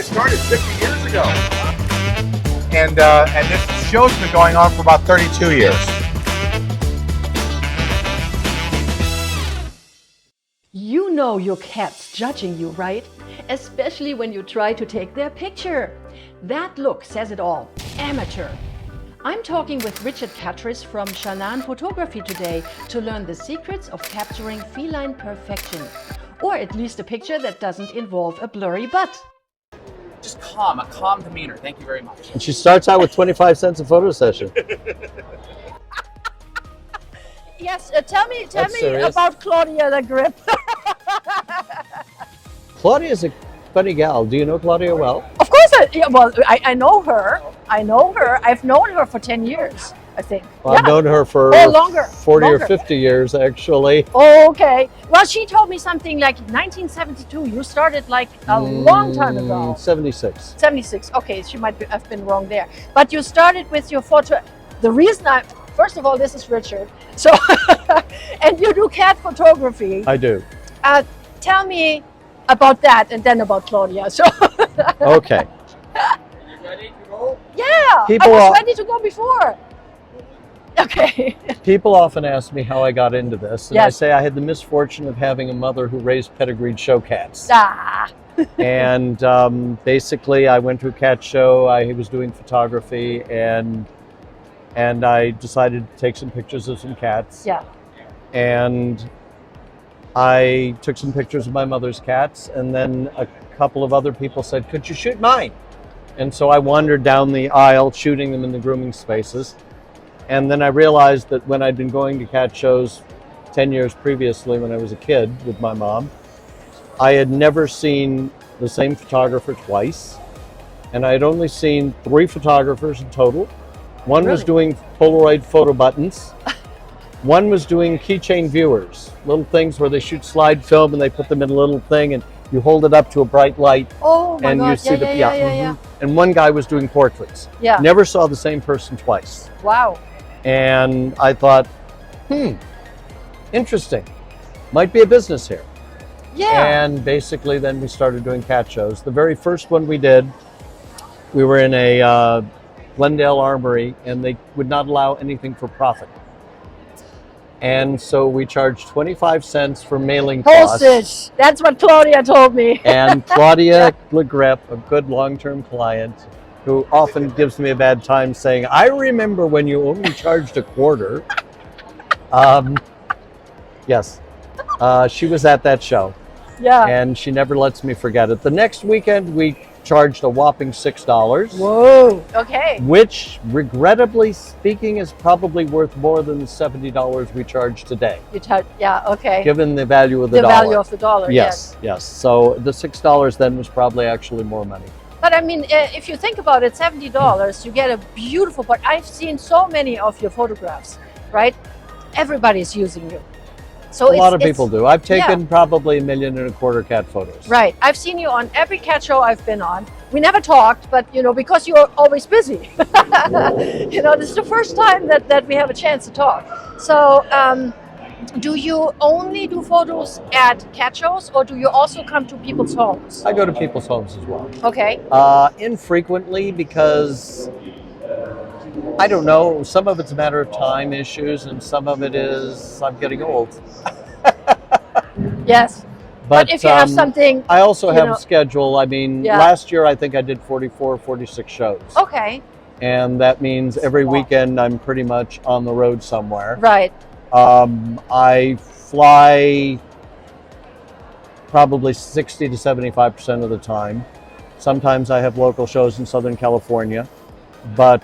started 50 years ago. And this show's been going on for about 32 years. You know your cat's judging you, right? Especially when you try to take their picture. That look says it all. Amateur. I'm talking with Richard Katris from Chanan Photography today to learn the secrets of capturing feline perfection. Or at least a picture that doesn't involve a blurry butt. Just calm, a calm demeanor. Thank you very much. And she starts out with 25 cents a photo session. Yes, tell me serious. about Claudia the Grip. Claudia's a funny gal. Do you know Claudia well? Of course, I know her. I know her. I've known her for 10 years, I think. Well, yeah. I've known her for longer. 40 or 50 years, actually. Oh, okay. Well, she told me something like 1972. You started like a long time ago. 76. 76. Okay, she might have been wrong there. But you started with your photo. The reason first of all, this is Richard. So, and you do cat photography. I do. Tell me about that and then about Claudia. So. Okay. You ready to go? Yeah, I People was ready to go before. Okay. People often ask me how I got into this, and I Yes. say I had the misfortune of having a mother who raised pedigreed show cats. Ah. And basically, I went to a cat show. I was doing photography, and I decided to take some pictures of some cats. Yeah. And I took some pictures of my mother's cats, and then a couple of other people said, "Could you shoot mine?" And so I wandered down the aisle shooting them in the grooming spaces. And then I realized that when I'd been going to cat shows 10 years previously when I was a kid with my mom, I had never seen the same photographer twice. And I had only seen 3 photographers in total. One was doing Polaroid photo buttons. One was doing keychain viewers, little things where they shoot slide film and they put them in a little thing and you hold it up to a bright light. Oh my and God. you see Yeah. And one guy was doing portraits. Yeah. Never saw the same person twice. Wow. And I thought, interesting. Might be a business here. Yeah. And basically then we started doing cat shows. The very first one we did, we were in a Glendale Armory, and they would not allow anything for profit. And so we charged 25 cents for mailing costs. Postage. That's what Claudia told me. And Claudia LeGrep, a good long-term client, who often gives me a bad time saying, "I remember when you only charged a quarter." Yes, she was at that show. Yeah. And she never lets me forget it. The next weekend, we charged a whopping $6. Whoa. Okay. Which, regrettably speaking, is probably worth more than the $70 we charge today. Yeah. Okay. Given the value of the dollar. The value of the dollar. Yes. So the $6 then was probably actually more money. But I mean, if you think about it, $70, you get a beautiful part. I've seen so many of your photographs, right? Everybody's using you. So A lot of people do. I've taken probably 1.25 million cat photos. Right. I've seen you on every cat show I've been on. We never talked, but because you're always busy. This is the first time that we have a chance to talk. So do you only do photos at cat shows, or do you also come to people's homes? I go to people's homes as well. Okay. Infrequently, because I don't know, some of it's a matter of time issues and some of it is I'm getting old. Yes. But if you have something, I also have a schedule. I mean, Yeah. last year I think I did 44, 46 shows. Okay. And that means every weekend I'm pretty much on the road somewhere. Right. I fly probably 60 to 75% of the time. Sometimes I have local shows in Southern California. But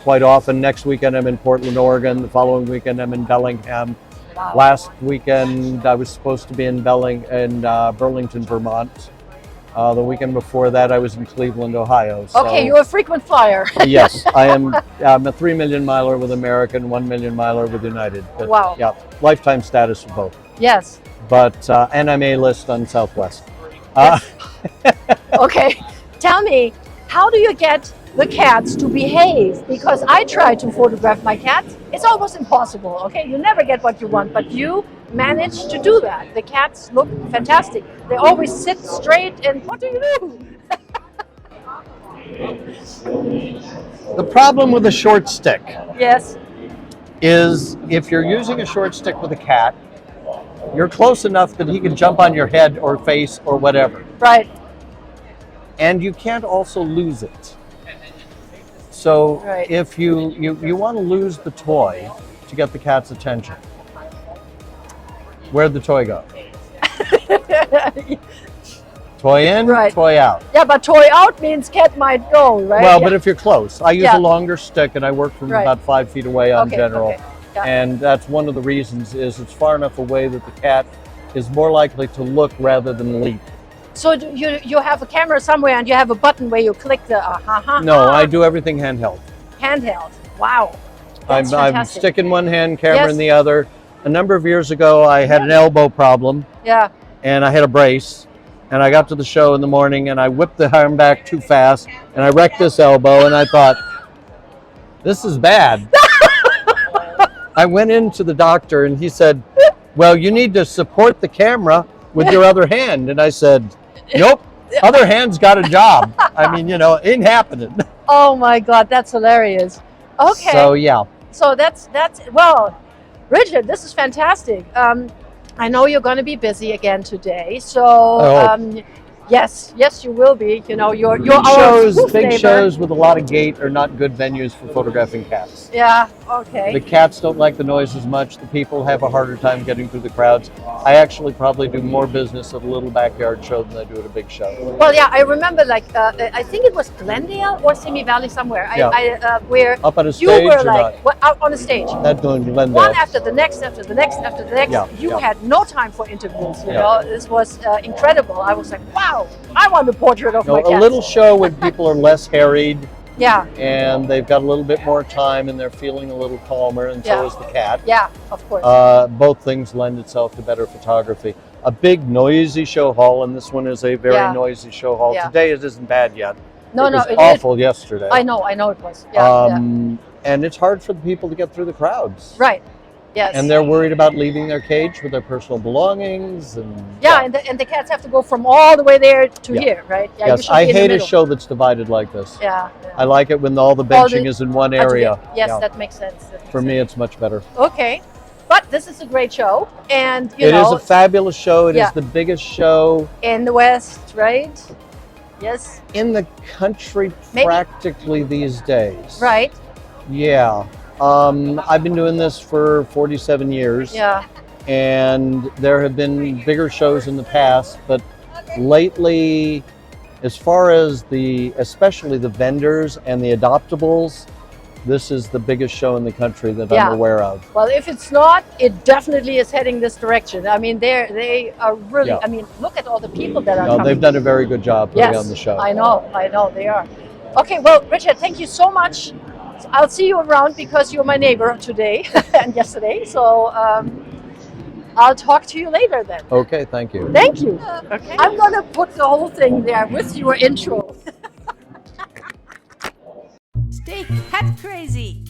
quite often, next weekend I'm in Portland, Oregon. The following weekend I'm in Bellingham. Wow. Last weekend I was supposed to be in Burlington, Vermont. The weekend before that I was in Cleveland, Ohio. So, Okay, you're a frequent flyer. yes, I'm a 3 million miler with American, 1 million miler with United. But, Wow. Yeah, lifetime status for both. Yes. But and I'm A-list on Southwest. Okay. Tell me, how do you get the cats to behave? Because I try to photograph my cats. It's almost impossible, okay? You never get what you want, but you manage to do that. The cats look fantastic. They always sit straight, and what do you do? The problem with a short stick Yes. is if you're using a short stick with a cat, you're close enough that he can jump on your head or face or whatever. Right. And you can't also lose it. So Right. if you want to lose the toy to get the cat's attention, where'd the toy go? Toy in, Right. toy out. Yeah, but toy out means cat might go, right? Well, Yeah. but if you're close, I use Yeah. a longer stick and I work from Right. about 5 feet away on Okay, general. okay. Yeah. And that's one of the reasons is it's far enough away that the cat is more likely to look rather than leap. So you have a camera somewhere and you have a button where you click the No, I do everything handheld. handheld. Wow. I'm That's fantastic. sticking one hand, camera Yes. in the other. A number of years ago, I had an elbow problem Yeah. and I had a brace. And I got to the show in the morning and I whipped the arm back too fast and I wrecked this elbow and I thought, this is bad. I went into the doctor and he said, well, you need to support the camera with your other hand. And I said, nope, other hand's got a job. I mean, you know, it ain't happening. Oh my God, that's hilarious. Okay. So yeah, So that's well, Richard, this is fantastic. I know you're going to be busy again today, so hope. yes, you will be. You know, you're big our shows, spoof big neighbor. shows with a lot of gate are not good venues for photographing cats. Yeah. Okay. The cats don't like the noise as much. The people have a harder time getting through the crowds. I actually probably do more business at a little backyard show than I do at a big show. Well, yeah, I remember like I think it was Glendale or Simi Valley somewhere. Yeah. Where Up on a you stage were or like out on a stage. not doing Glendale. One after the next, after the next, after the next. Yeah, You yeah. had no time for interviews. You Yeah. know, this was incredible. I was like, wow, I want a portrait of my No, cat. a little show when people are less harried Yeah. and they've got a little bit more time and they're feeling a little calmer, and Yeah. so is the cat. Yeah, of course. Both things lend itself to better photography. A big noisy show hall, and this one is a very Yeah. noisy show hall. Yeah. Today it isn't bad yet. no, it was it is. awful yesterday. I know it was. Yeah, And it's hard for the people to get through the crowds. Right. Yes. And they're worried about leaving their cage with their personal belongings and yeah, and the cats have to go from all the way there to Yeah. here, right? Yeah, you yes, should I be in the hate a middle. show that's divided like this. Yeah. I like it when all the All the- benching is in one area. Yes, Yeah. that makes sense. That makes For me, sense. it's much better. Okay. But this is a great show, and It is a fabulous show. It is Yeah. the biggest show in the West, right? Yes. in the country Maybe. practically these days. Right. Yeah. I've been doing this for 47 years. Yeah. And there have been bigger shows in the past, but lately, as far as especially the vendors and the adoptables, this is the biggest show in the country that Yeah. I'm aware of. Well, if it's not, it definitely is heading this direction. I mean, they are really. Yeah. I mean, look at all the people that are No, coming. they've done a very good job putting Yes, on the show. I know they are. Okay, well, Richard, thank you so much. I'll see you around because you're my neighbor today and yesterday. So I'll talk to you later then. Okay, thank you. Thank you. Okay. I'm gonna put the whole thing there with your intro. Stay cat crazy.